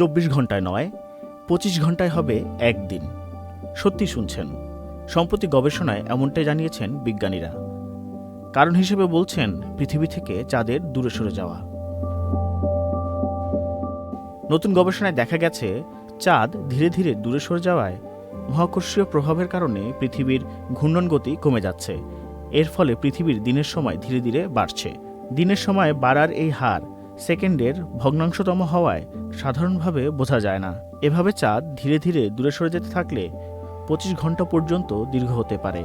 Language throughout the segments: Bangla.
24 ঘন্টায় নয়, 25 ঘন্টায় হবে একদিন। সত্যি শুনছেন, সম্প্রতি গবেষণায় এমনটাই জানিয়েছেন বিজ্ঞানীরা। কারণ হিসেবে বলছেন পৃথিবী থেকে চাঁদের দূরে সরে যাওয়া। নতুন গবেষণায় দেখা গেছে চাঁদ ধীরে ধীরে দূরে সরে যাওয়ায় মহাকর্ষীয় প্রভাবের কারণে পৃথিবীর ঘূর্ণন গতি কমে যাচ্ছে। এর ফলে পৃথিবীর দিনের সময় ধীরে ধীরে বাড়ছে। দিনের সময় বাড়ার এই হার সেকেন্ডের ভগ্নাংশতম হওয়ায় সাধারণভাবে বোঝা যায় না। এভাবে চাঁদ ধীরে ধীরে দূরে সরে যেতে থাকলে 25 ঘন্টা পর্যন্ত দীর্ঘ হতে পারে।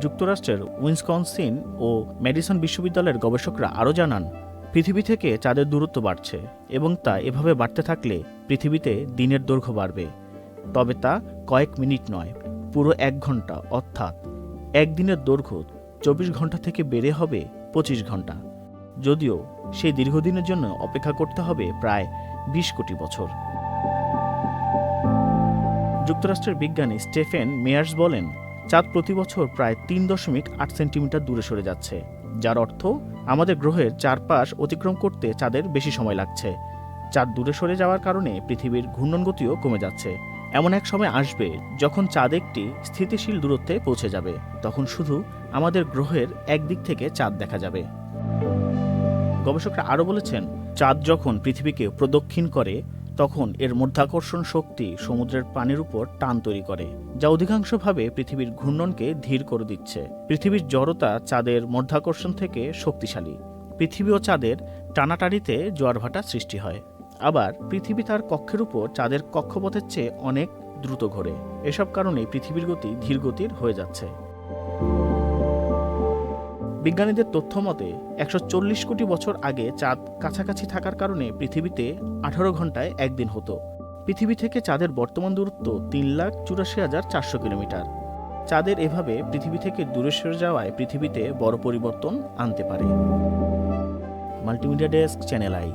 যুক্তরাষ্ট্রের উইসকনসিন ও ম্যাডিসন বিশ্ববিদ্যালয়ের গবেষকরা আরও জানান, পৃথিবী থেকে চাঁদের দূরত্ব বাড়ছে এবং তা এভাবে বাড়তে থাকলে পৃথিবীতে দিনের দৈর্ঘ্য বাড়বে। তবে তা কয়েক মিনিট নয়, পুরো 1 ঘন্টা, অর্থাৎ একদিনের দৈর্ঘ্য 24 ঘন্টা থেকে বেড়ে হবে 25 ঘন্টা। যদিও সেই দীর্ঘদিনের জন্য অপেক্ষা করতে হবে প্রায় 20 কোটি বছর। যুক্তরাষ্ট্রের বিজ্ঞানী স্টেফেন মেয়ার্স বলেন, চাঁদ প্রতি বছর প্রায় 3.8 সেন্টিমিটার দূরে সরে যাচ্ছে, যার অর্থ আমাদের গ্রহের চারপাশ অতিক্রম করতে চাঁদের বেশি সময় লাগছে। চাঁদ দূরে সরে যাওয়ার কারণে পৃথিবীর ঘূর্ণন গতিও কমে যাচ্ছে। এমন এক সময় আসবে যখন চাঁদ একটি স্থিতিশীল দূরত্বে পৌঁছে যাবে। তখন শুধু আমাদের গ্রহের একদিক থেকে চাঁদ দেখা যাবে। গবেষকরা আরও বলেছেন, চাঁদ যখন পৃথিবীকে প্রদক্ষিণ করে তখন এর মধ্যাকর্ষণ শক্তি সমুদ্রের পানির উপর টান তৈরি করে, যা অধিকাংশভাবে পৃথিবীর ঘূর্ণনকে ধীর করে দিচ্ছে। পৃথিবীর জড়তা চাঁদের মধ্যাকর্ষণ থেকে শক্তিশালী। পৃথিবী ও চাঁদের টানাটানিতে জোয়ারভাটা সৃষ্টি হয়। আবার পৃথিবী তার কক্ষের উপর চাঁদের কক্ষপথের চেয়ে অনেক দ্রুত ঘোরে। এসব কারণে পৃথিবীর গতি ধীর গতির হয়ে যাচ্ছে। বিজ্ঞানীদের তথ্য মতে 140 কোটি বছর আগে চাঁদ কাছাকাছি থাকার কারণে পৃথিবীতে 18 ঘন্টায় একদিন হতো। পৃথিবী থেকে চাঁদের বর্তমান দূরত্ব 3,84,400 কিলোমিটার। চাঁদের এভাবে পৃথিবী থেকে দূরে সরে যাওয়ায় পৃথিবীতে বড় পরিবর্তন আনতে পারে। Multimedia desk, channel I.